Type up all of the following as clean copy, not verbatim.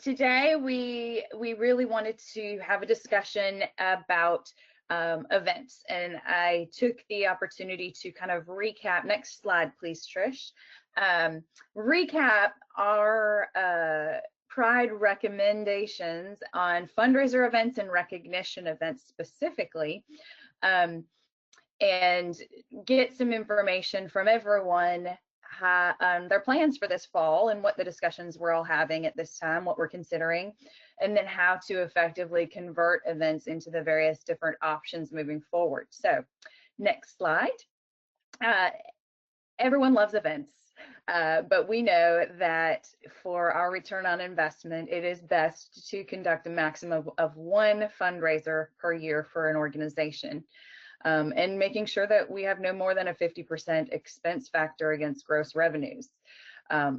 today we really wanted to have a discussion about events, and I took the opportunity to kind of recap. Next slide, please, Trish. Recap our Pride recommendations on fundraiser events and recognition events specifically, and get some information from everyone their plans for this fall and what the discussions we're all having at this time, what we're considering, and then how to effectively convert events into the various different options moving forward. So next slide. Everyone loves events, but we know that for our return on investment, it is best to conduct a maximum of one fundraiser per year for an organization. And making sure that we have no more than a 50% expense factor against gross revenues.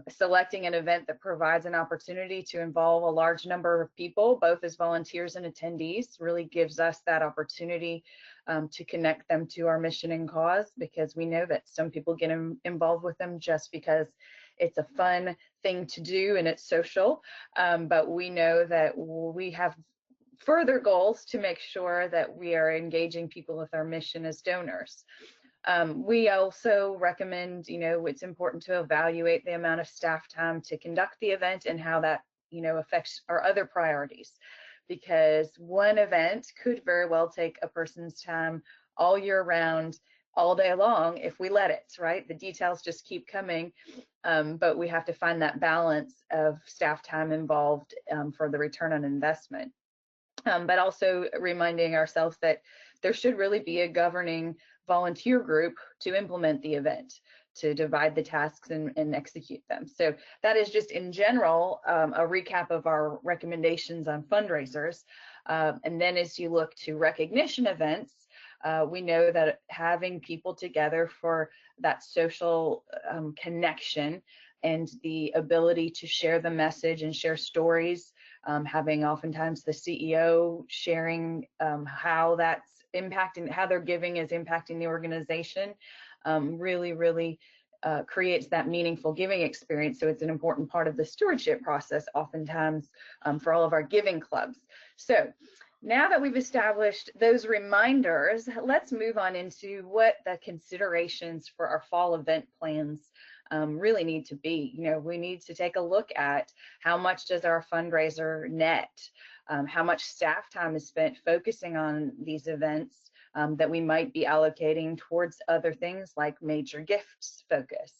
Selecting an event that provides an opportunity to involve a large number of people, both as volunteers and attendees, really gives us that opportunity to connect them to our mission and cause, because we know that some people get involved with them just because it's a fun thing to do and it's social, but we know that we have further goals to make sure that we are engaging people with our mission as donors. We also recommend, it's important to evaluate the amount of staff time to conduct the event and how that, affects our other priorities, because one event could very well take a person's time all year round, all day long, if we let it, right? The details just keep coming, but we have to find that balance of staff time involved for the return on investment. But also reminding ourselves that there should really be a governing volunteer group to implement the event, to divide the tasks and execute them. So that is just in general a recap of our recommendations on fundraisers. And then as you look to recognition events, we know that having people together for that social connection and the ability to share the message and share stories, having oftentimes the CEO sharing how that's impacting, how their giving is impacting the organization, really creates that meaningful giving experience. So it's an important part of the stewardship process oftentimes for all of our giving clubs. So now that we've established those reminders, let's move on into what the considerations for our fall event plans really need to be. We need to take a look at how much does our fundraiser net, how much staff time is spent focusing on these events that we might be allocating towards other things like major gifts focus.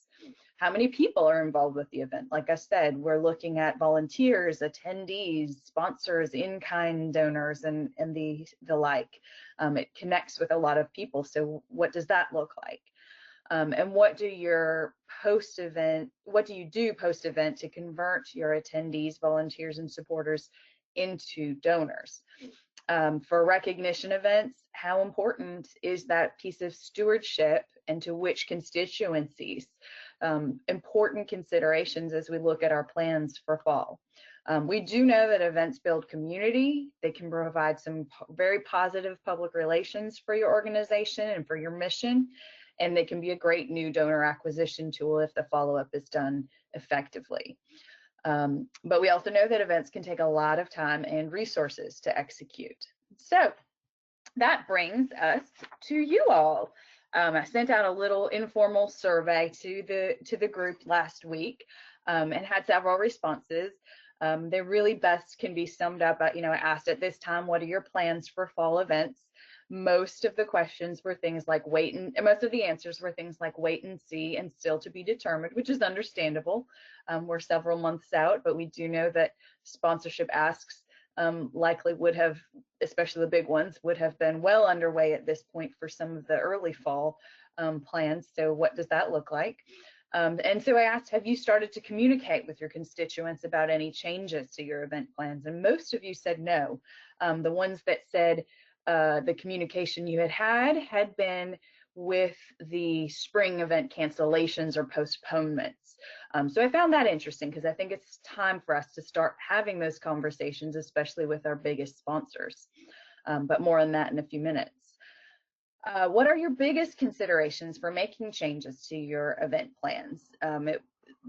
How many people are involved with the event? Like I said, we're looking at volunteers, attendees, sponsors, in-kind donors, and the like. It connects with a lot of people. So what does that look like? And what do you do post-event to convert your attendees, volunteers, and supporters into donors? For recognition events, how important is that piece of stewardship and to which constituencies? Important considerations as we look at our plans for fall. We do know that events build community. They can provide some very positive public relations for your organization and for your mission, and they can be a great new donor acquisition tool if the follow-up is done effectively. But we also know that events can take a lot of time and resources to execute. So that brings us to you all. I sent out a little informal survey to the group last week and had several responses. They really best can be summed up. I asked at this time, what are your plans for fall events? Most of the questions were things like most of the answers were things like wait and see and still to be determined, which is understandable. We're several months out, but we do know that sponsorship asks likely would have, especially the big ones, would have been well underway at this point for some of the early fall plans. So what does that look like? And so I asked, have you started to communicate with your constituents about any changes to your event plans? And most of you said no. The ones that said the communication you had been with the spring event cancellations or postponements. So I found that interesting because I think it's time for us to start having those conversations, especially with our biggest sponsors. But more on that in a few minutes. What are your biggest considerations for making changes to your event plans?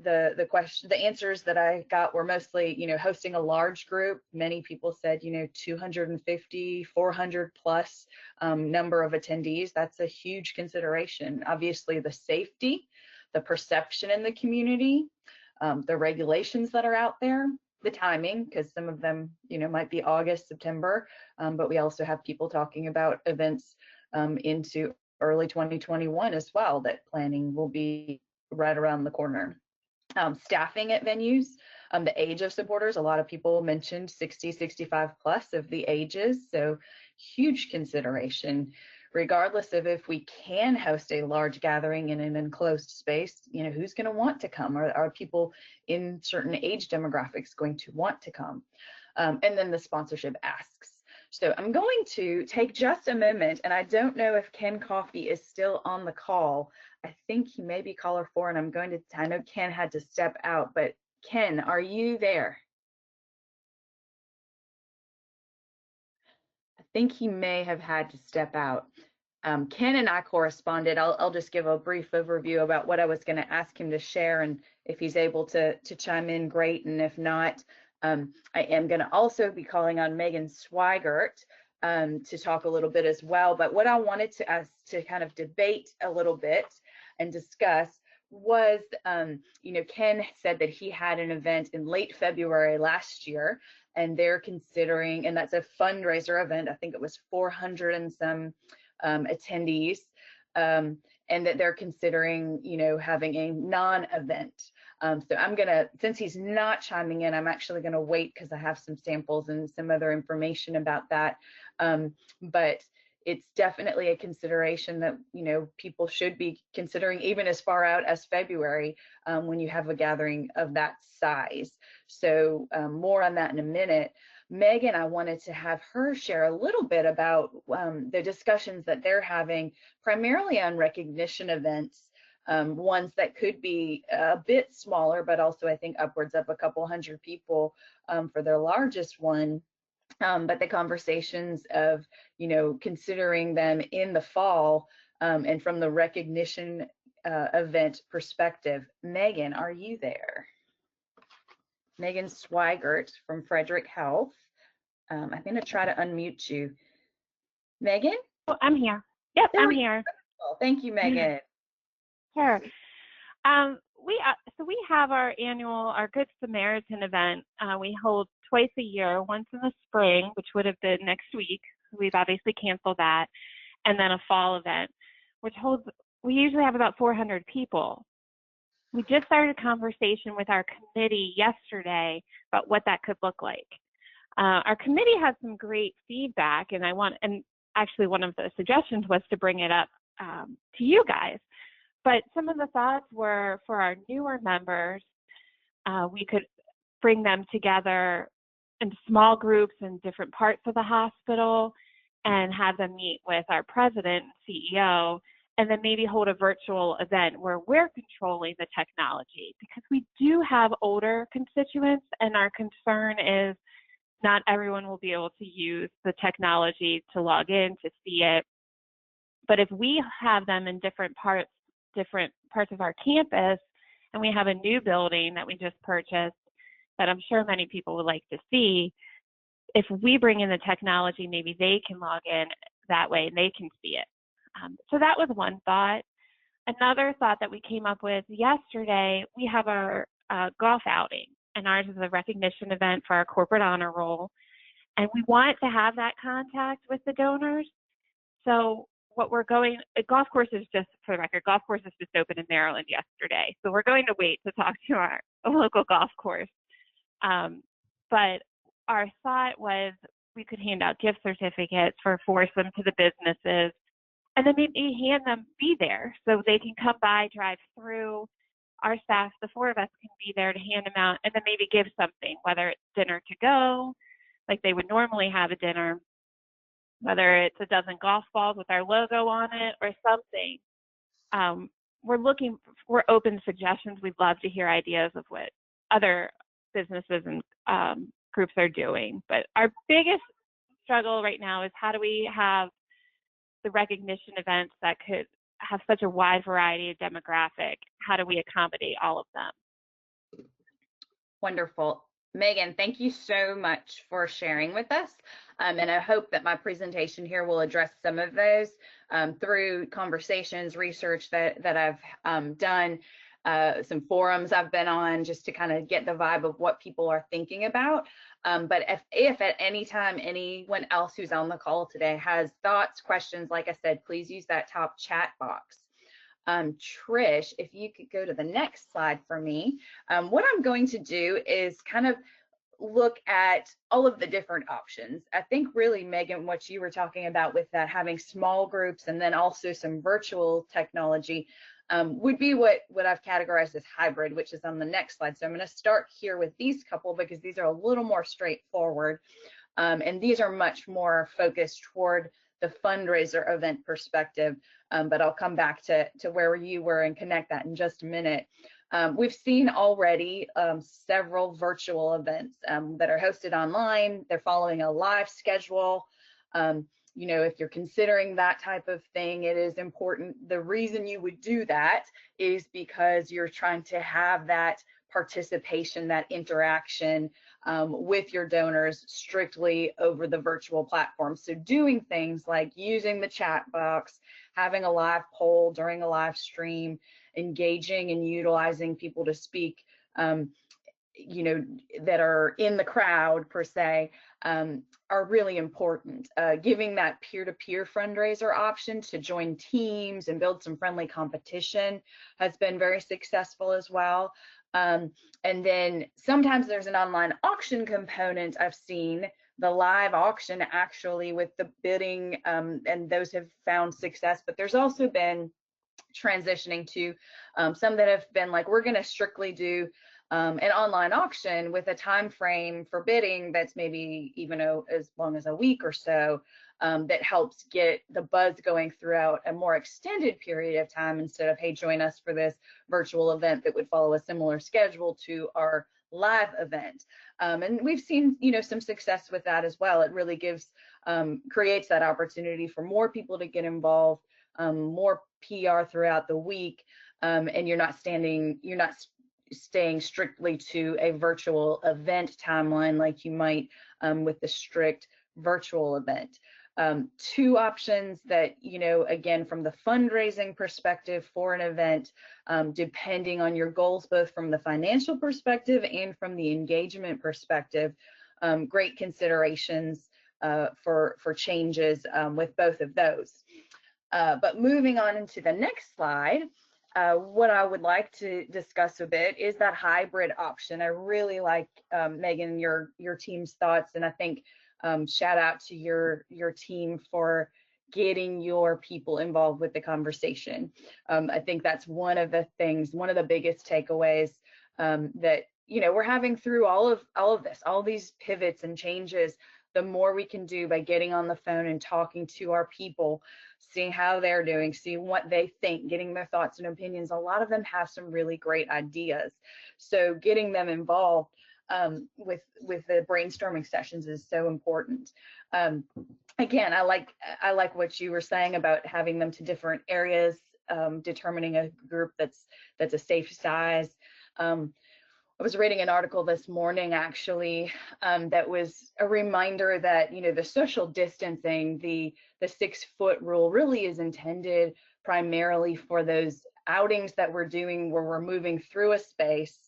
the answers that I got were mostly, hosting a large group. Many people said, 250, 400 plus number of attendees. That's a huge consideration. Obviously, the safety, the perception in the community, the regulations that are out there, the timing, because some of them, might be August, September, but we also have people talking about events into early 2021 as well, that planning will be right around the corner. Staffing at venues, the age of supporters, a lot of people mentioned 60, 65 plus of the ages, so huge consideration. Regardless of if we can host a large gathering in an enclosed space, who's going to want to come? Are people in certain age demographics going to want to come? And then the sponsorship asks. So I'm going to take just a moment, and I don't know if Ken Coffey is still on the call. I think he may be caller 4, and I know Ken had to step out, but Ken, are you there? I think he may have had to step out. Ken and I corresponded. I'll just give a brief overview about what I was going to ask him to share, and if he's able to chime in, great, and if not, I am going to also be calling on Megan Swigert to talk a little bit as well. But what I wanted to us to kind of debate a little bit and discuss was, Ken said that he had an event in late February last year, and they're considering, and that's a fundraiser event. I think it was 400 and some attendees, and that they're considering, having a non-event. So I'm gonna, since he's not chiming in, I'm actually gonna wait because I have some samples and some other information about that. But it's definitely a consideration that, people should be considering even as far out as February when you have a gathering of that size. So more on that in a minute. Megan, I wanted to have her share a little bit about the discussions that they're having, primarily on recognition events, ones that could be a bit smaller, but also I think upwards of a couple hundred people for their largest one. But the conversations of, considering them in the fall and from the recognition event perspective. Megan, are you there? Megan Swigert from Frederick Health. I'm going to try to unmute you. Megan? Oh, I'm here. Yep, I'm here. Thank you, Megan. Sure. So we have our Good Samaritan event. We hold twice a year, once in the spring, which would have been next week. We've obviously canceled that, and then a fall event, which we usually have about 400 people. We just started a conversation with our committee yesterday about what that could look like. Our committee had some great feedback, and actually one of the suggestions was to bring it up to you guys. But some of the thoughts were, for our newer members, we could bring them together in small groups in different parts of the hospital and have them meet with our president and CEO, and then maybe hold a virtual event where we're controlling the technology, because we do have older constituents, and our concern is not everyone will be able to use the technology to log in, to see it. But if we have them in different parts of our campus, and we have a new building that we just purchased that I'm sure many people would like to see, if we bring in the technology, maybe they can log in that way and they can see it. So that was one thought. Another thought that we came up with yesterday, we have our golf outing, and ours is a recognition event for our corporate honor roll. And we want to have that contact with the donors. So golf course is just, for the record, golf course is just open in Maryland yesterday. So we're going to wait to talk to our local golf course. But our thought was we could hand out gift certificates for force them to the businesses, and then maybe be there so they can come by, drive through. Our staff, the 4 of us, can be there to hand them out, and then maybe give something, whether it's dinner to go, like they would normally have a dinner, whether it's a dozen golf balls with our logo on it or something. We're open to suggestions. We'd love to hear ideas of what other businesses and groups are doing. But our biggest struggle right now is, how do we have the recognition events that could have such a wide variety of demographic? How do we accommodate all of them? Wonderful. Megan, thank you so much for sharing with us. And I hope that my presentation here will address some of those through conversations, research that I've done, some forums I've been on, just to kind of get the vibe of what people are thinking about. But if at any time anyone else who's on the call today has thoughts, questions, like I said, please use that top chat box. Trish, if you could go to the next slide for me. What I'm going to do is kind of look at all of the different options. I think really, Megan, what you were talking about with that, having small groups and then also some virtual technology, would be what I've categorized as hybrid, which is on the next slide. So I'm going to start here with these couple because these are a little more straightforward. And these are much more focused toward the fundraiser event perspective, but I'll come back to where you were and connect that in just a minute. We've seen already several virtual events that are hosted online. They're following a live schedule. You know, if you're considering that type of thing, it is important. The reason you would do that is because you're trying to have that participation, that interaction with your donors strictly over the virtual platform. So doing things like using the chat box, having a live poll during a live stream, engaging and utilizing people to speak, you know, that are in the crowd per se, are really important. Giving that peer-to-peer fundraiser option to join teams and build some friendly competition has been very successful as well. And then sometimes there's an online auction component. I've seen the live auction actually with the bidding, and those have found success, but there's also been transitioning to some that have been like, we're going to strictly do an online auction with a time frame for bidding that's maybe even as long as a week or so, that helps get the buzz going throughout a more extended period of time instead of, hey, join us for this virtual event that would follow a similar schedule to our live event. And we've seen, you know, some success with that as well. It really gives, creates that opportunity for more people to get involved, more PR throughout the week, and you're not staying strictly to a virtual event timeline like you might with the strict virtual event. Two options that, you know, again, from the fundraising perspective for an event, depending on your goals, both from the financial perspective and from the engagement perspective, great considerations for changes with both of those. But moving on into the next slide, what I would like to discuss a bit is that hybrid option. I really like, Megan, your team's thoughts, and I think shout out to your team for getting your people involved with the conversation. I think that's one of the things, one of the biggest takeaways that, you know, we're having through all of this, all these pivots and changes. The more we can do by getting on the phone and talking to our people, seeing how they're doing, seeing what they think, getting their thoughts and opinions. A lot of them have some really great ideas. So getting them involved with the brainstorming sessions is so important. Again, I like what you were saying about having them to different areas, determining a group that's a safe size. I was reading an article this morning actually that was a reminder that, you know, the social distancing, the 6-foot rule really is intended primarily for those outings that we're doing where we're moving through a space,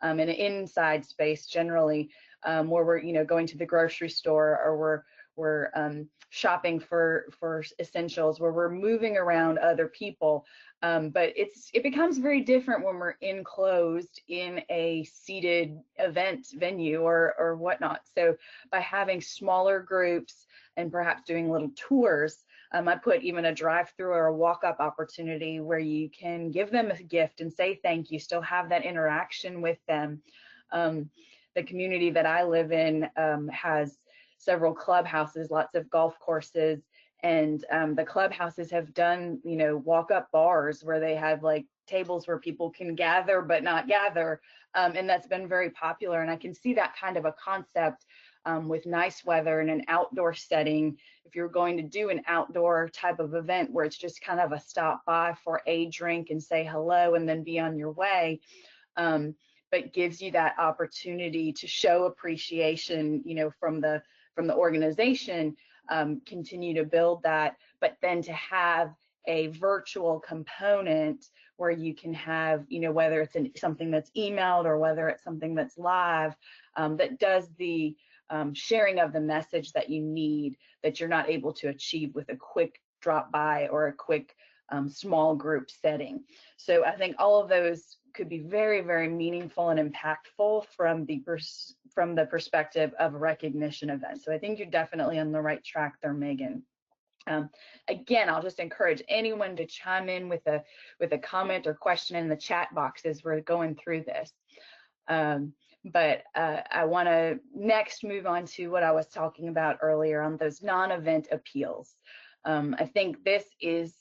an inside space generally, where we're, you know, going to the grocery store, or we're shopping for essentials, where we're moving around other people. But it becomes very different when we're enclosed in a seated event venue or whatnot. So by having smaller groups and perhaps doing little tours, I put even a drive-through or a walk-up opportunity where you can give them a gift and say thank you, still have that interaction with them. The community that I live in has several clubhouses, lots of golf courses, and the clubhouses have done, you know, walk-up bars where they have like tables where people can gather but not gather, and that's been very popular. And I can see that kind of a concept with nice weather in an outdoor setting. If you're going to do an outdoor type of event where it's just kind of a stop by for a drink and say hello and then be on your way, but gives you that opportunity to show appreciation, from the organization, continue to build that, but then to have a virtual component where you can have, whether it's something that's emailed or whether it's something that's live, that does the sharing of the message that you need, that you're not able to achieve with a quick drop by or a quick small group setting. So I think all of those could be very, very meaningful and impactful from the perspective of a recognition event. So I think you're definitely on the right track there, Megan. Again, I'll just encourage anyone to chime in with a comment or question in the chat box as we're going through this. But I want to next move on to what I was talking about earlier on those non-event appeals. I think this is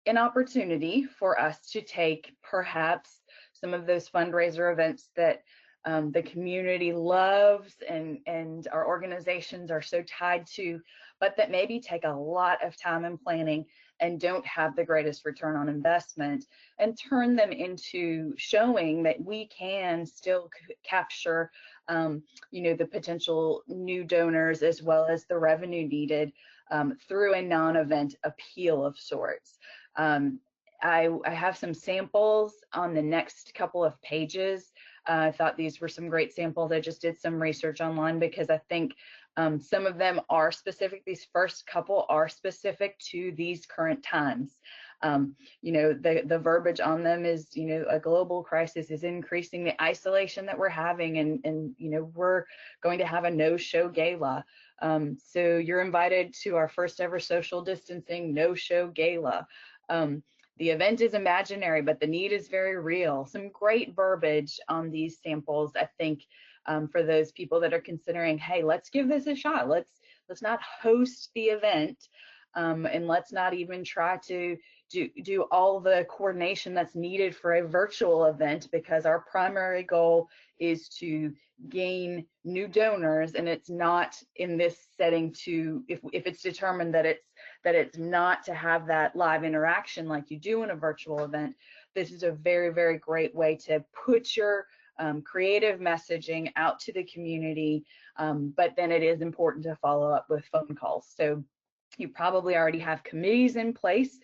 an opportunity for us to take perhaps some of those fundraiser events that the community loves and our organizations are so tied to, but that maybe take a lot of time and planning and don't have the greatest return on investment, and turn them into showing that we can still capture the potential new donors as well as the revenue needed through a non-event appeal of sorts. I have some samples on the next couple of pages. I thought these were some great samples. I just did some research online because I think some of them are specific. These first couple are specific to these current times. The verbiage on them is, a global crisis is increasing the isolation that we're having, and we're going to have a no-show gala. So you're invited to our first ever social distancing no-show gala. The event is imaginary, but the need is very real. Some great verbiage on these samples, I think, for those people that are considering, hey, let's give this a shot. Let's not host the event, and let's not even try to do all the coordination that's needed for a virtual event, because our primary goal is to gain new donors, and it's not in this setting to, if it's determined that it's not to have that live interaction like you do in a virtual event, this is a very, very great way to put your creative messaging out to the community, but then it is important to follow up with phone calls. So you probably already have committees in place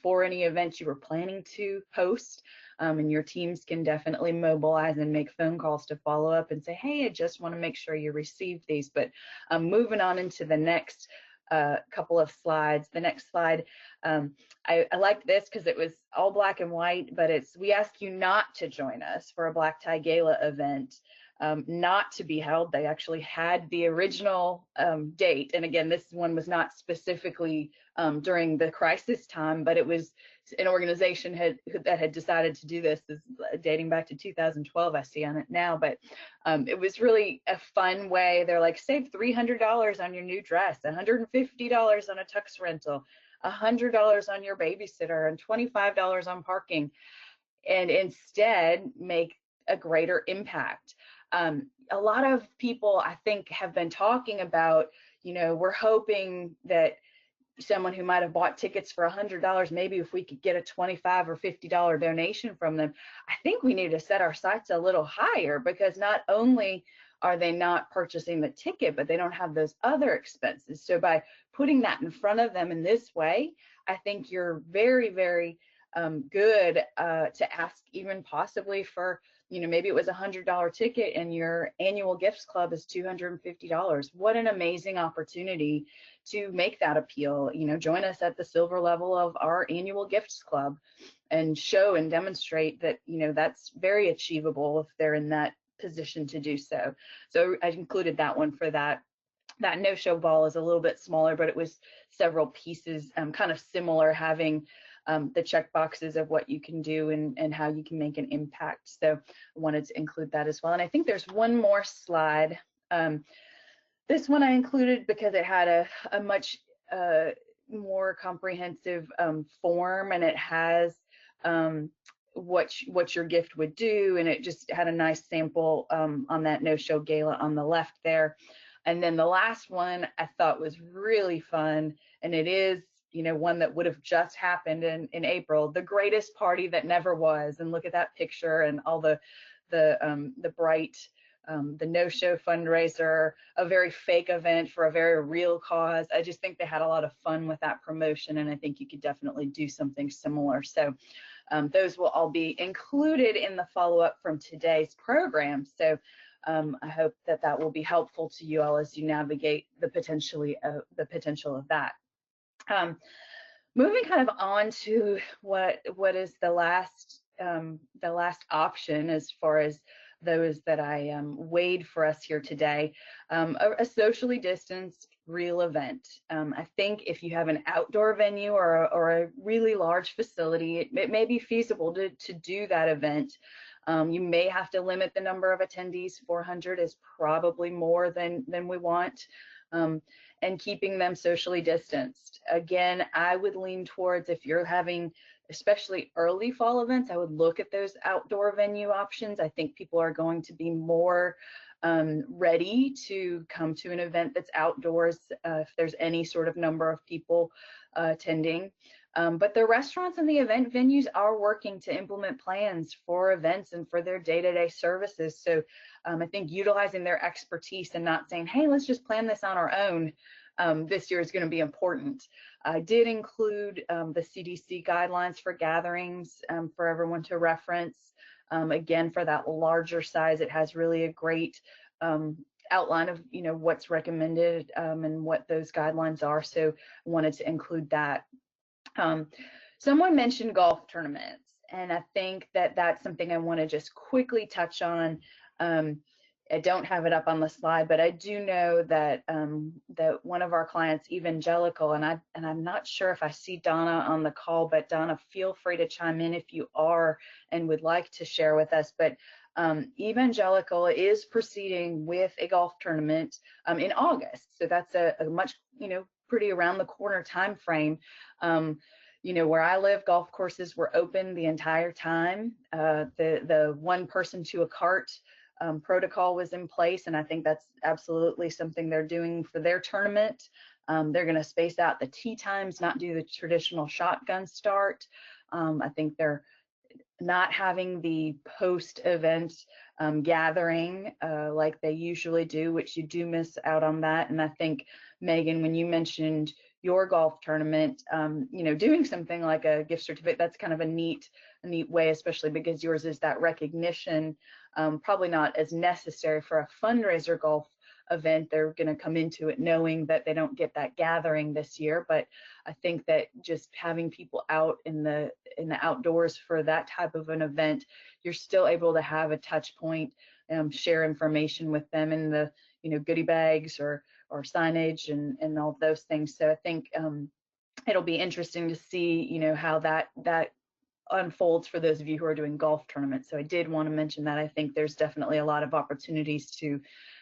for any events you were planning to host, and your teams can definitely mobilize and make phone calls to follow up and say, hey, I just want to make sure you received these. But moving on into the next couple of slides. The next slide, I liked this because it was all black and white, but we ask you not to join us for a black tie gala event. Not to be held. They actually had the original date, and again, this one was not specifically during the crisis time, but it was an organization that had decided to do this. This is dating back to 2012. I see on it now, but it was really a fun way. They're like, save $300 on your new dress, $150 on a tux rental, $100 on your babysitter, and $25 on parking, and instead make a greater impact. A lot of people, I think, have been talking about, we're hoping that someone who might have bought tickets for $100, maybe if we could get a $25 or $50 donation from them. I think we need to set our sights a little higher, because not only are they not purchasing the ticket, but they don't have those other expenses. So by putting that in front of them in this way, I think you're very, very good to ask, even possibly for, maybe it was a $100 ticket and your annual gifts club is $250. What an amazing opportunity to make that appeal. Join us at the silver level of our annual gifts club and show and demonstrate that, that's very achievable if they're in that position to do so. So I included that one for that. That no-show ball is a little bit smaller, but it was several pieces, kind of similar, having the check boxes of what you can do and how you can make an impact. So I wanted to include that as well. And I think there's one more slide. This one I included because it had a much more comprehensive form, and it has what your gift would do, and it just had a nice sample on that no-show gala on the left there. And then the last one I thought was really fun, and it is one that would have just happened in April, the greatest party that never was. And look at that picture and all the the bright, the no-show fundraiser, a very fake event for a very real cause. I just think they had a lot of fun with that promotion, and I think you could definitely do something similar. So those will all be included in the follow-up from today's program. So I hope that that will be helpful to you all as you navigate the potential of that. Moving kind of on to what is the last option as far as those that I weighed for us here today, a socially distanced real event. I think if you have an outdoor venue or a really large facility, it may be feasible to do that event. You may have to limit the number of attendees. 400 is probably more than we want. And keeping them socially distanced. Again, I would lean towards, if you're having especially early fall events, I would look at those outdoor venue options. I think people are going to be more ready to come to an event that's outdoors if there's any sort of number of people attending. But the restaurants and the event venues are working to implement plans for events and for their day-to-day services. So I think utilizing their expertise and not saying, hey, let's just plan this on our own this year is going to be important. I did include the CDC guidelines for gatherings for everyone to reference. Again, for that larger size, it has really a great outline of what's recommended and what those guidelines are. So I wanted to include that. Someone mentioned golf tournaments, and I think that that's something I want to just quickly touch on. I don't have it up on the slide, but I do know that that one of our clients, Evangelical, and I'm not sure if I see Donna on the call, but Donna, feel free to chime in if you are and would like to share with us. But Evangelical is proceeding with a golf tournament in August, so that's a much pretty around the corner time frame. Where I live, golf courses were open the entire time. The one person to a cart protocol was in place, and I think that's absolutely something they're doing for their tournament. They're going to space out the tee times, not do the traditional shotgun start. I think they're not having the post-event gathering like they usually do, which you do miss out on that. And I think, Megan, when you mentioned your golf tournament, doing something like a gift certificate, that's kind of a neat way, especially because yours is that recognition, probably not as necessary for a fundraiser golf event. They're going to come into it knowing that they don't get that gathering this year, but I think that just having people out in the outdoors for that type of an event, you're still able to have a touch point, share information with them in the goodie bags or signage and all of those things. So I think it'll be interesting to see how that unfolds for those of you who are doing golf tournaments. So I did want to mention that. I think there's definitely a lot of opportunities to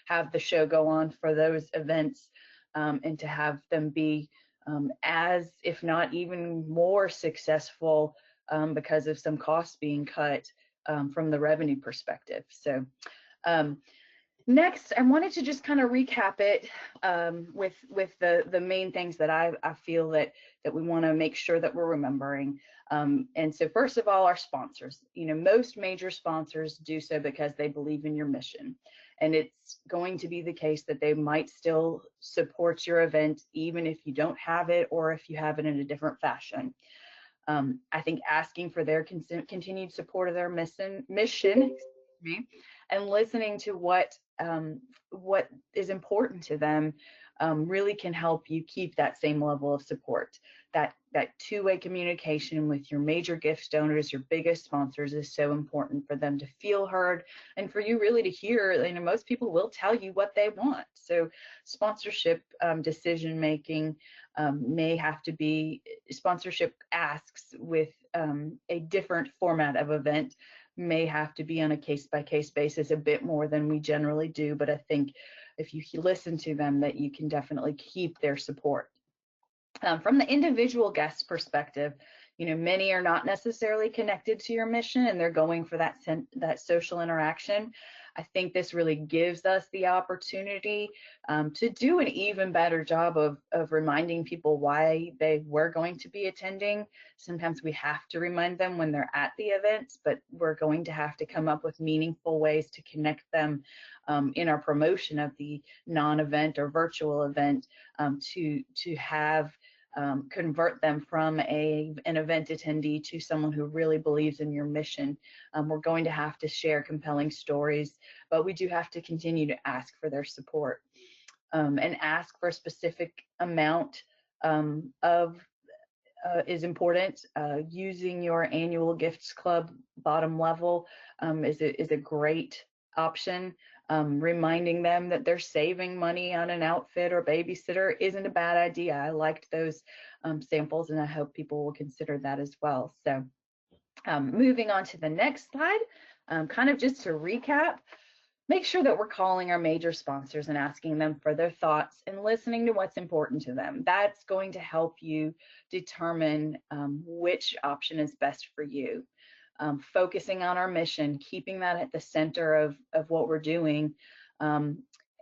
have the show go on for those events and to have them be as, if not even more successful because of some costs being cut from the revenue perspective. So next, I wanted to just kind of recap it with the main things that I feel that we want to make sure that we're remembering. And so first of all, our sponsors. Most major sponsors do so because they believe in your mission. And it's going to be the case that they might still support your event even if you don't have it or if you have it in a different fashion. I think asking for their continued support of their mission, and listening to what is important to them really can help you keep that same level of support. That two-way communication with your major gift donors, your biggest sponsors, is so important for them to feel heard and for you really to hear. Most people will tell you what they want. So sponsorship decision making may have to be sponsorship asks with a different format of event may have to be on a case-by-case basis a bit more than we generally do, but I think if you listen to them, that you can definitely keep their support. From the individual guest perspective, Many are not necessarily connected to your mission, and they're going for that social interaction. I think this really gives us the opportunity to do an even better job of reminding people why they were going to be attending. Sometimes we have to remind them when they're at the events, but we're going to have to come up with meaningful ways to connect them in our promotion of the non-event or virtual event to have convert them from an event attendee to someone who really believes in your mission. We're going to have to share compelling stories, but we do have to continue to ask for their support and ask for a specific amount of is important. Using your annual gifts club bottom level is a great option. Reminding them that they're saving money on an outfit or babysitter isn't a bad idea. I liked those samples, and I hope people will consider that as well. So moving on to the next slide, kind of just to recap, make sure that we're calling our major sponsors and asking them for their thoughts and listening to what's important to them. That's going to help you determine which option is best for you. Focusing on our mission, keeping that at the center of what we're doing,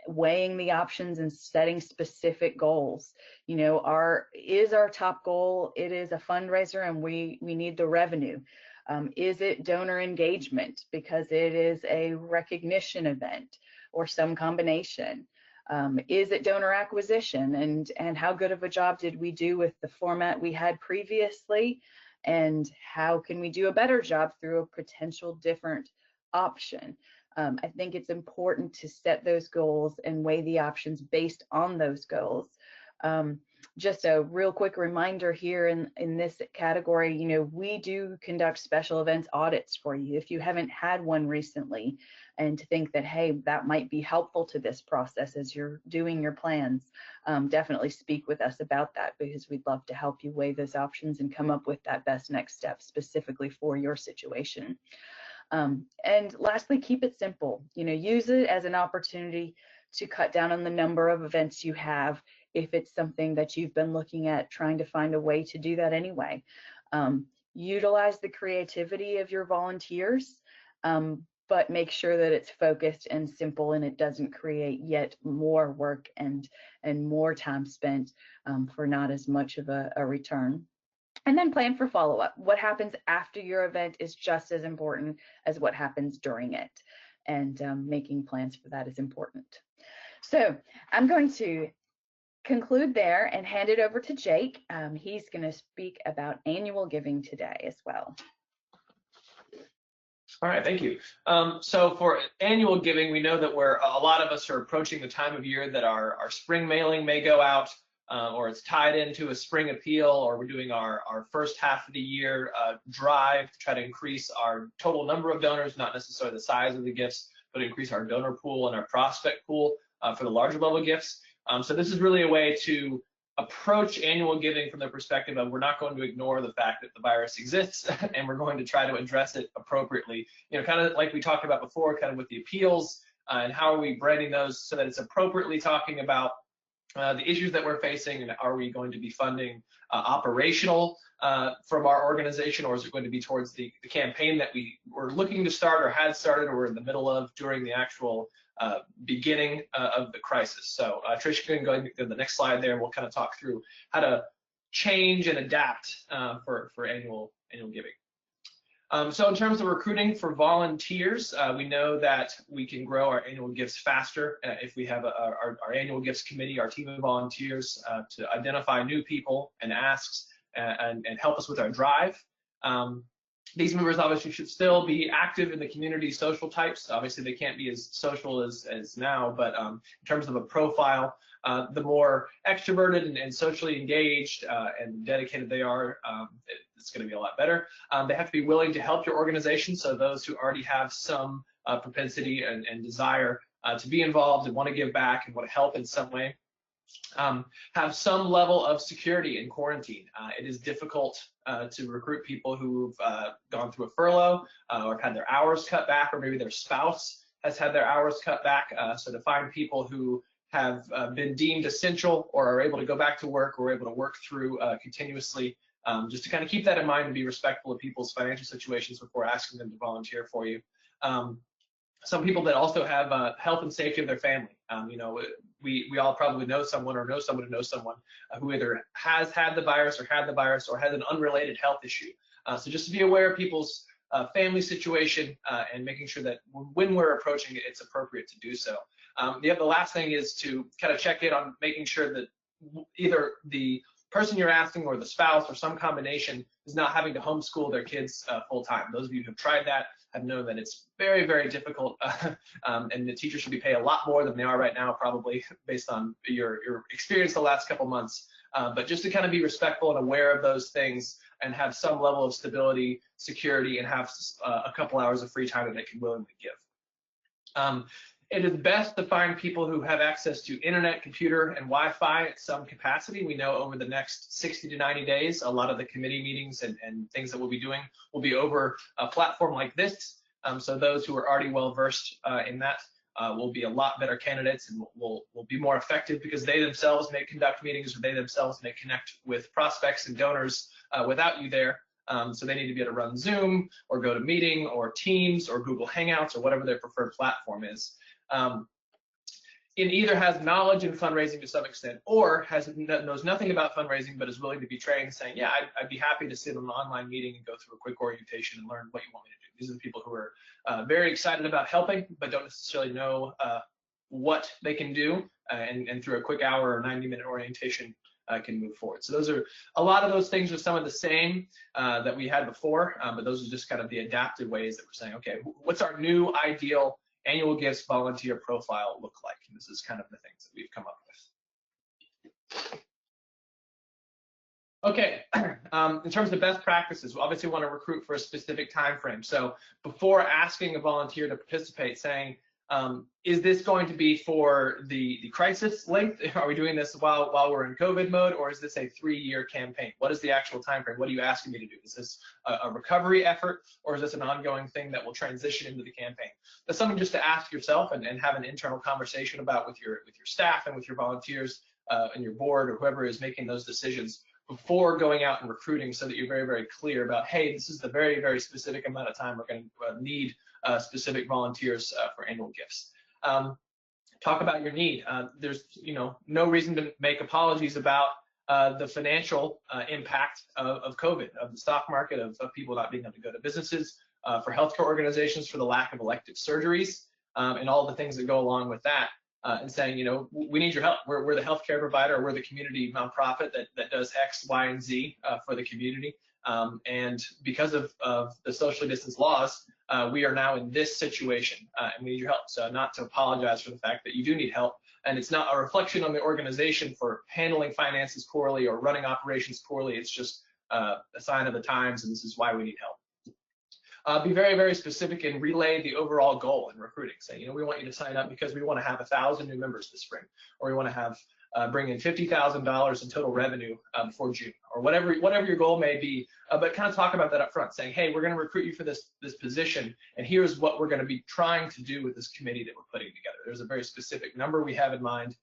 weighing the options and setting specific goals. Is our top goal, it is a fundraiser and we need the revenue. Is it donor engagement because it is a recognition event or some combination? Is it donor acquisition, and how good of a job did we do with the format we had previously, and how can we do a better job through a potential different option? I think it's important to set those goals and weigh the options based on those goals. Just a real quick reminder here in this category, we do conduct special events audits for you. If you haven't had one recently and to think that, hey, that might be helpful to this process as you're doing your plans, definitely speak with us about that, because we'd love to help you weigh those options and come up with that best next step specifically for your situation. And lastly, keep it simple. Use it as an opportunity to cut down on the number of events you have if it's something that you've been looking at trying to find a way to do that anyway. Utilize the creativity of your volunteers, but make sure that it's focused and simple and it doesn't create yet more work and more time spent for not as much of a return. And then plan for follow-up. What happens after your event is just as important as what happens during it. And making plans for that is important. So I'm going to conclude there and hand it over to Jake. He's going to speak about annual giving today as well. All right, thank you. So for annual giving, we know that a lot of us are approaching the time of year that our spring mailing may go out, or it's tied into a spring appeal, or we're doing our first half of the year drive to try to increase our total number of donors, not necessarily the size of the gifts, but increase our donor pool and our prospect pool for the larger level gifts. So this is really a way to approach annual giving from the perspective of, we're not going to ignore the fact that the virus exists and we're going to try to address it appropriately. Kind of like we talked about before, kind of with the appeals and how are we branding those so that it's appropriately talking about the issues that we're facing, and are we going to be funding operational from our organization, or is it going to be towards the campaign that we were looking to start or had started or were in the middle of during the actual beginning of the crisis. So Trish can go to the next slide there, and we'll kind of talk through how to change and adapt for annual giving. So in terms of recruiting for volunteers, we know that we can grow our annual gifts faster if we have our annual gifts committee, our team of volunteers to identify new people and asks and help us with our drive. These members obviously should still be active in the community social types. Obviously, they can't be as social as now, but in terms of a profile, the more extroverted and socially engaged and dedicated they are, it's going to be a lot better. They have to be willing to help your organization, so those who already have some propensity and desire to be involved and want to give back and want to help in some way. Have some level of security in quarantine. It is difficult to recruit people who've gone through a furlough or have had their hours cut back, or maybe their spouse has had their hours cut back. So to find people who have been deemed essential or are able to go back to work or able to work through continuously just to kind of keep that in mind and be respectful of people's financial situations before asking them to volunteer for you. Some people that also have health and safety of their family. You know, we all probably know someone or know someone who knows someone who either has had the virus or had the virus or has an unrelated health issue. So just to be aware of people's family situation and making sure that when we're approaching it, it's appropriate to do so. The last thing is to kind of check in on making sure that either the person you're asking or the spouse or some combination is not having to homeschool their kids full time. Those of you who have tried that have known that it's very, very difficult, and the teachers should be paid a lot more than they are right now, probably based on your experience the last couple months. But just to kind of be respectful and aware of those things and have some level of stability, security, and have a couple hours of free time that they can willingly give. It is best to find people who have access to internet, computer, and Wi-Fi at some capacity. We know over the next 60 to 90 days, a lot of the committee meetings and things that we'll be doing will be over a platform like this. So those who are already well-versed in that will be a lot better candidates and will be more effective because they themselves may conduct meetings or they themselves may connect with prospects and donors without you there. So they need to be able to run Zoom or go to Meeting or Teams or Google Hangouts or whatever their preferred platform is. It either has knowledge in fundraising to some extent or knows nothing about fundraising but is willing to be trained, saying, yeah, I'd be happy to sit in an online meeting and go through a quick orientation and learn what you want me to do. These are the people who are very excited about helping but don't necessarily know what they can do, and through a quick hour or 90-minute orientation can move forward. So those are a lot of those things are some of the same that we had before, but those are just kind of the adapted ways that we're saying, okay, what's our new ideal annual gifts volunteer profile look like? And this is kind of the things that we've come up with. Okay, in terms of best practices, we obviously want to recruit for a specific time frame. So before asking a volunteer to participate, saying, is this going to be for the crisis length? Are we doing this while we're in COVID mode, or is this a 3-year campaign? What is the actual time frame? What are you asking me to do? Is this a recovery effort, or is this an ongoing thing that will transition into the campaign? That's something just to ask yourself and have an internal conversation about with your staff and with your volunteers and your board or whoever is making those decisions before going out and recruiting, so that you're very, very clear about, hey, this is the very, very specific amount of time we're going to need specific volunteers for annual gifts. Talk about your need. There's no reason to make apologies about the financial impact of COVID, of the stock market, of people not being able to go to businesses, for healthcare organizations, for the lack of elective surgeries, and all the things that go along with that. And saying, we need your help. We're the healthcare provider, we're the community nonprofit that does X, Y, and Z for the community. And because of the socially distanced laws, we are now in this situation, and we need your help. So not to apologize for the fact that you do need help, and it's not a reflection on the organization for handling finances poorly or running operations poorly. It's just a sign of the times, and this is why we need help. Be very, very specific and relay the overall goal in recruiting. Say, we want you to sign up because we want to have 1,000 new members this spring, or we want to have bring in $50,000 in total revenue for June, or whatever your goal may be. But kind of talk about that up front, saying, hey, we're going to recruit you for this position, and here's what we're going to be trying to do with this committee that we're putting together. There's a very specific number we have in mind,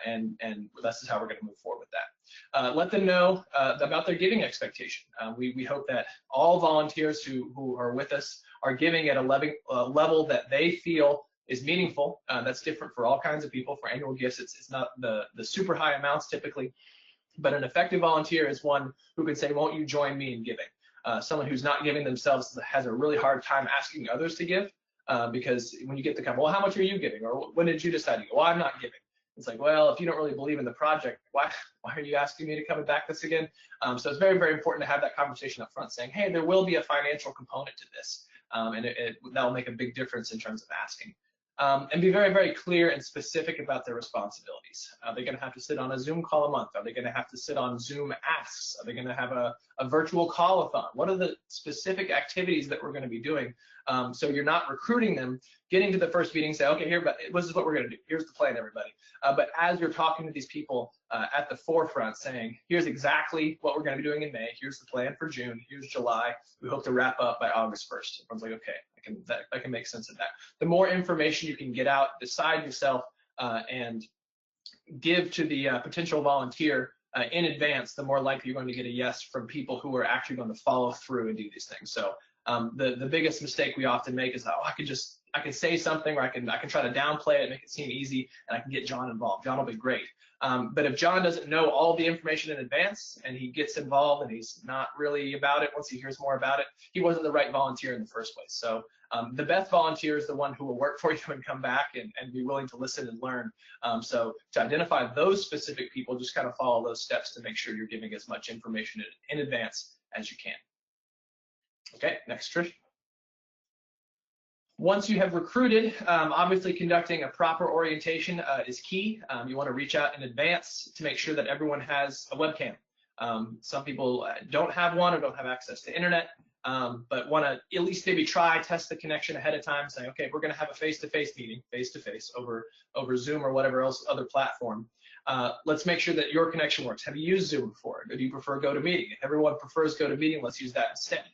and this is how we're going to move forward with that. Let them know about their giving expectation. We hope that all volunteers who are with us are giving at a level that they feel is meaningful. That's different for all kinds of people. For annual gifts, it's not the super high amounts typically, but an effective volunteer is one who can say, won't you join me in giving? Someone who's not giving themselves has a really hard time asking others to give, because when you get to come, well, how much are you giving? Or when did you decide to go? Well, I'm not giving. It's like, well, if you don't really believe in the project, why are you asking me to come and back this again? So it's very, very important to have that conversation up front, saying, hey, there will be a financial component to this, and that will make a big difference in terms of asking. And be very, very clear and specific about their responsibilities. Are they going to have to sit on a Zoom call a month? Are they going to have to sit on Zoom asks? Are they going to have a virtual call-a-thon? What are the specific activities that we're going to be doing? So you're not recruiting them, getting to the first meeting, say, okay, this is what we're going to do. Here's the plan, everybody. But as you're talking to these people at the forefront, saying, here's exactly what we're going to be doing in May. Here's the plan for June. Here's July. We hope to wrap up by August 1st. Everyone's like, okay, I can make sense of that. The more information you can get out, decide yourself, and give to the potential volunteer in advance, the more likely you're going to get a yes from people who are actually going to follow through and do these things. So the biggest mistake we often make is that, oh, I can say something, or I can try to downplay it, make it seem easy, and I can get John involved. John will be great. But if John doesn't know all the information in advance and he gets involved and he's not really about it once he hears more about it, he wasn't the right volunteer in the first place. So the best volunteer is the one who will work for you and come back and be willing to listen and learn. So to identify those specific people, just kind of follow those steps to make sure you're giving as much information in advance as you can. Okay, next, Trish. Once you have recruited, obviously conducting a proper orientation is key. You want to reach out in advance to make sure that everyone has a webcam. Some people don't have one or don't have access to internet, but want to at least maybe test the connection ahead of time, saying, okay, we're going to have a face-to-face meeting, face-to-face over Zoom or whatever else other platform. Let's make sure that your connection works. Have you used Zoom before? Or do you prefer GoToMeeting? If everyone prefers GoToMeeting, let's use that instead.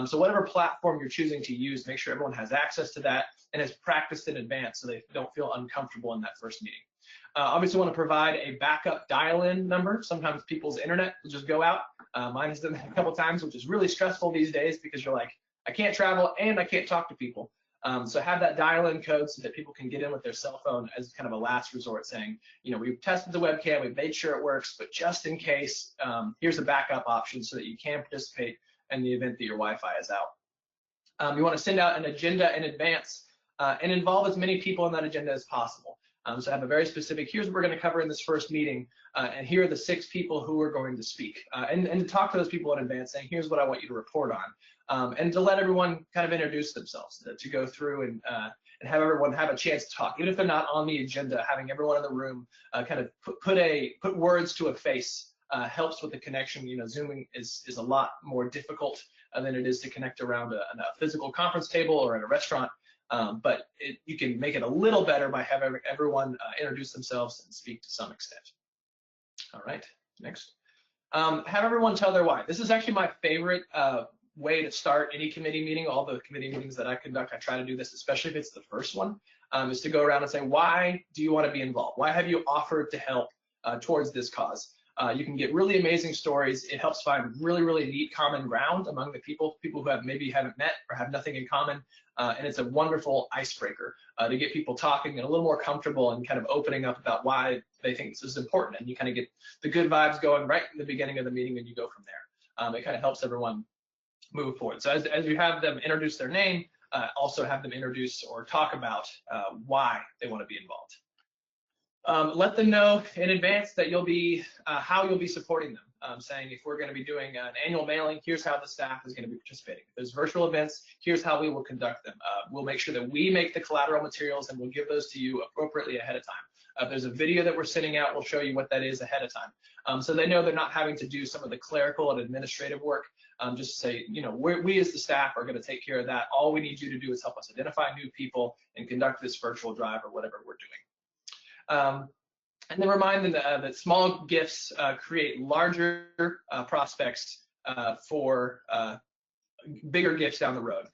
So whatever platform you're choosing to use, make sure everyone has access to that and has practiced in advance so they don't feel uncomfortable in that first meeting. Obviously want to provide a backup dial-in number. Sometimes people's internet will just go out. Mine has done that a couple times, which is really stressful these days because you're like, I can't travel and I can't talk to people. So have that dial-in code so that people can get in with their cell phone as kind of a last resort, saying, you know, we've tested the webcam, we've made sure it works, but just in case, here's a backup option so that you can participate in the event that your Wi-Fi is out. You want to send out an agenda in advance and involve as many people in that agenda as possible. So have a very specific, here's what we're going to cover in this first meeting, and here are the 6 people who are going to speak. And to talk to those people in advance, saying, here's what I want you to report on. And to let everyone kind of introduce themselves, to go through and have everyone have a chance to talk. Even if they're not on the agenda, having everyone in the room kind of put words to a face helps with the connection. You know, Zooming is a lot more difficult than it is to connect around a physical conference table or in a restaurant. But you can make it a little better by having everyone introduce themselves and speak to some extent. All right, next. Have everyone tell their why. This is actually my favorite way to start any committee meeting. All the committee meetings that I conduct, I try to do this, especially if it's the first one, is to go around and say, why do you want to be involved? Why have you offered to help towards this cause? You can get really amazing stories. It helps find really, really neat common ground among the people who maybe haven't met or have nothing in common. And it's a wonderful icebreaker to get people talking and a little more comfortable and kind of opening up about why they think this is important. And you kind of get the good vibes going right in the beginning of the meeting and you go from there. It kind of helps everyone move forward. So as you have them introduce their name, also have them introduce or talk about why they want to be involved. Let them know in advance that you'll be how you'll be supporting them, saying if we're going to be doing an annual mailing, here's how the staff is going to be participating. If there's virtual events, here's how we will conduct them. We'll make sure that we make the collateral materials and we'll give those to you appropriately ahead of time. If there's a video that we're sending out, we'll show you what that is ahead of time. So they know they're not having to do some of the clerical and administrative work. Just say, you know, we as the staff are going to take care of that. All we need you to do is help us identify new people and conduct this virtual drive or whatever we're doing. And then remind them that small gifts create larger prospects for bigger gifts down the road.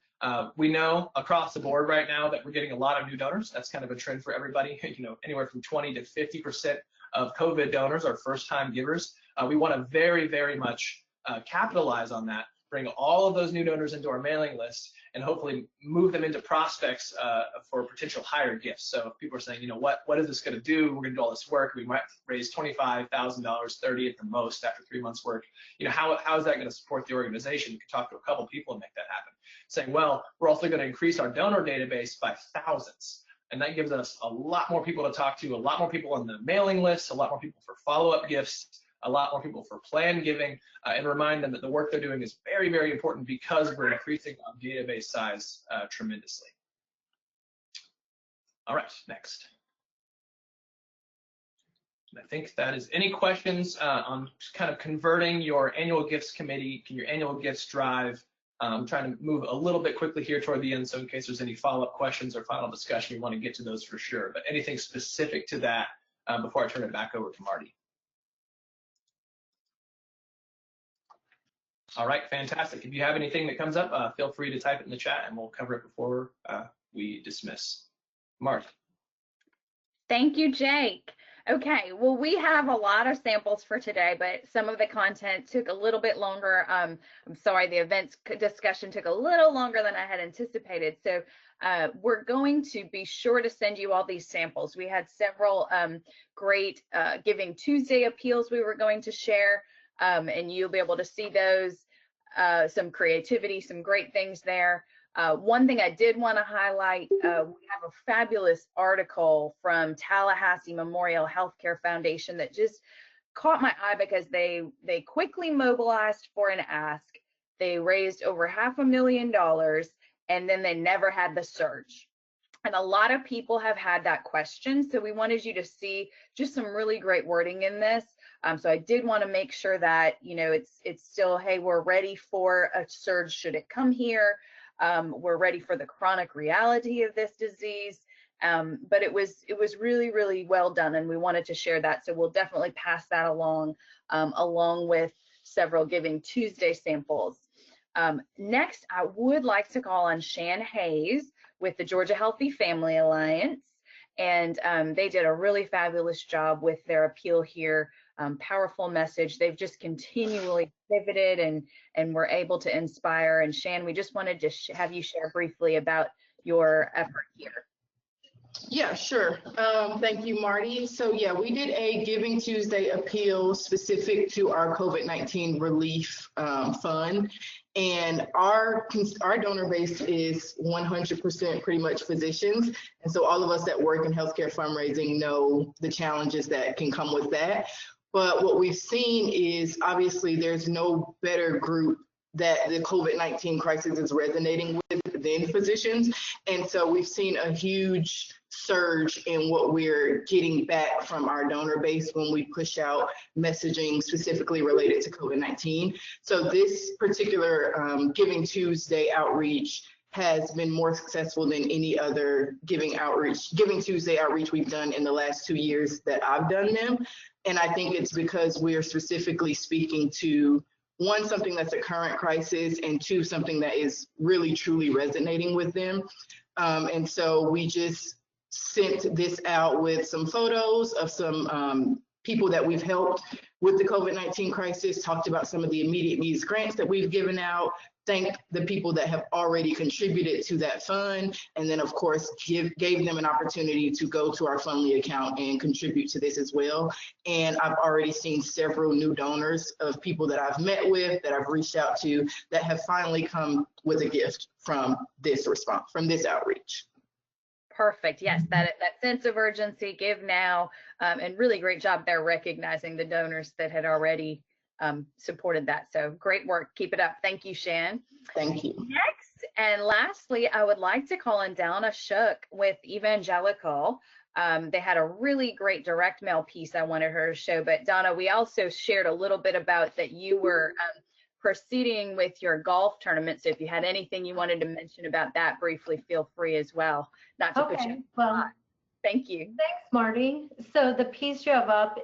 We know across the board right now that we're getting a lot of new donors. That's kind of a trend for everybody. You know, anywhere from 20 to 50% of COVID donors are first-time givers. We want to very, very much capitalize on that, bring all of those new donors into our mailing list, and hopefully move them into prospects for potential higher gifts. So if people are saying, you know, what is this going to do? We're going to do all this work. We might raise $25,000, $30,000 at the most after 3 months work. You know, how is that going to support the organization? You can talk to a couple people and make that happen. Saying, well, we're also going to increase our donor database by thousands. And that gives us a lot more people to talk to, a lot more people on the mailing list, a lot more people for follow-up gifts, a lot more people for planned giving, and remind them that the work they're doing is very, very important because we're increasing our database size tremendously. All right, next. I think that is any questions on kind of converting your annual gifts committee, your annual gifts drive. I'm trying to move a little bit quickly here toward the end, so in case there's any follow-up questions or final discussion, you want to get to those for sure. But anything specific to that before I turn it back over to Marty. All right, fantastic. If you have anything that comes up, feel free to type it in the chat and we'll cover it before we dismiss. Marty. Thank you, Jake. Okay, well, we have a lot of samples for today, but some of the content took a little bit longer. I'm sorry, the events discussion took a little longer than I had anticipated. So we're going to be sure to send you all these samples. We had several great Giving Tuesday appeals we were going to share, and you'll be able to see those, some creativity, some great things there. One thing I did want to highlight, we have a fabulous article from Tallahassee Memorial Healthcare Foundation that just caught my eye because they quickly mobilized for an ask. They raised over $500,000 and then they never had the surge. And a lot of people have had that question. So we wanted you to see just some really great wording in this. So I did want to make sure that, you know, it's still, hey, we're ready for a surge should it come here. We're ready for the chronic reality of this disease. But it was really, really well done, and we wanted to share that. So we'll definitely pass that along, along with several Giving Tuesday samples. Next, I would like to call on Shan Hayes with the Georgia Healthy Family Alliance. And they did a really fabulous job with their appeal here. Powerful message. They've just continually pivoted and were able to inspire. And Shan, we just wanted to have you share briefly about your effort here. Yeah, sure. Thank you, Marty. So yeah, we did a Giving Tuesday appeal specific to our COVID-19 relief fund. And our donor base is 100% pretty much physicians. And so all of us that work in healthcare fundraising know the challenges that can come with that. But what we've seen is obviously there's no better group that the COVID-19 crisis is resonating with than physicians. And so we've seen a huge surge in what we're getting back from our donor base when we push out messaging specifically related to COVID-19. So this particular Giving Tuesday outreach has been more successful than any other Giving Tuesday outreach we've done in the last 2 years that I've done them. And I think it's because we are specifically speaking to, one, something that's a current crisis, and two, something that is really truly resonating with them. And so we just sent this out with some photos of some people that we've helped with the COVID-19 crisis, talked about some of the immediate needs grants that we've given out, thanked the people that have already contributed to that fund, and then of course gave them an opportunity to go to our Fundly account and contribute to this as well. And I've already seen several new donors of people that I've met with, that I've reached out to, that have finally come with a gift from this response, from this outreach. Perfect. Yes, that sense of urgency, give now, and really great job there recognizing the donors that had already supported that. So great work. Keep it up. Thank you, Shan. Thank you. Next and lastly, I would like to call on Donna Shook with Evangelical. They had a really great direct mail piece I wanted her to show, but Donna, we also shared a little bit about that you were proceeding with your golf tournament. So if you had anything you wanted to mention about that briefly, feel free as well. Not to put you on. Well, thank you. Thanks, Marty. So the piece you have up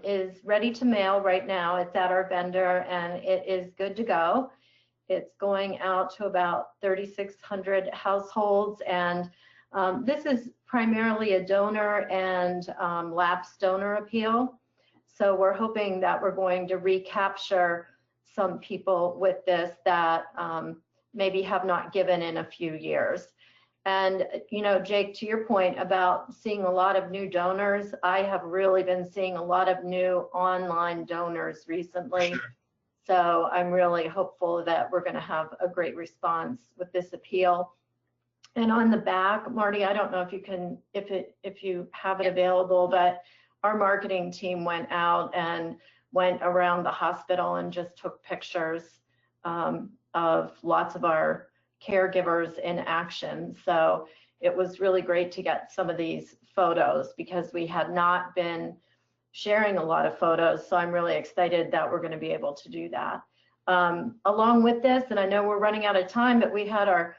is ready to mail right now. It's at our vendor and it is good to go. It's going out to about 3,600 households, and this is primarily a donor and lapsed donor appeal. So we're hoping that we're going to recapture some people with this that maybe have not given in a few years. And, you know, Jake, to your point about seeing a lot of new donors, I have really been seeing a lot of new online donors recently. Sure. So I'm really hopeful that we're going to have a great response with this appeal. And on the back, Marty, I don't know if you can, if you have it available, but our marketing team went out and went around the hospital and just took pictures of lots of our caregivers in action. So it was really great to get some of these photos because we had not been sharing a lot of photos. So I'm really excited that we're going to be able to do that. Along with this, and I know we're running out of time, but we had our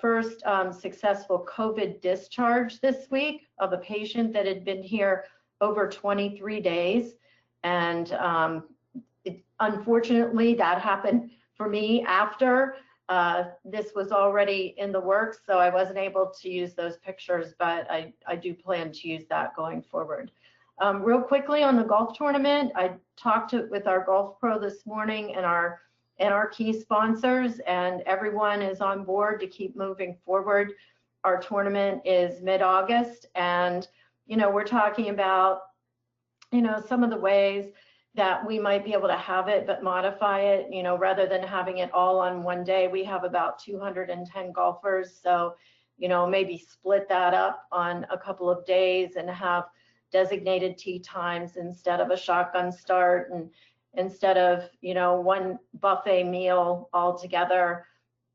first successful COVID discharge this week of a patient that had been here over 23 days. And unfortunately, that happened for me after this was already in the works, so I wasn't able to use those pictures, but I do plan to use that going forward. Real quickly on the golf tournament, I talked with our golf pro this morning and our key sponsors, and everyone is on board to keep moving forward. Our tournament is mid-August, and we're talking about some of the ways that we might be able to have it but modify it, rather than having it all on one day. We have about 210 golfers, so maybe split that up on a couple of days and have designated tee times instead of a shotgun start, and instead of one buffet meal all together,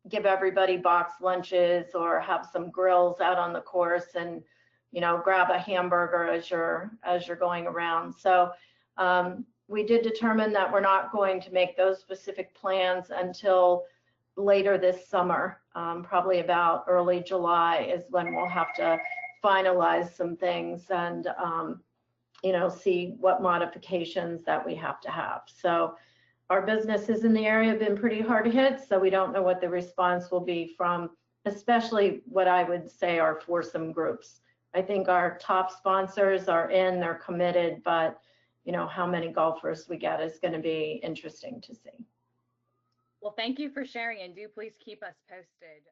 give everybody box lunches or have some grills out on the course and grab a hamburger as you're going around. So we did determine that we're not going to make those specific plans until later this summer. Probably about early July is when we'll have to finalize some things and see what modifications that we have to have. So our businesses in the area have been pretty hard hit, so we don't know what the response will be from, especially what I would say are foursome groups. I think our top sponsors are in, they're committed, but how many golfers we get is going to be interesting to see. Well, thank you for sharing, and do please keep us posted.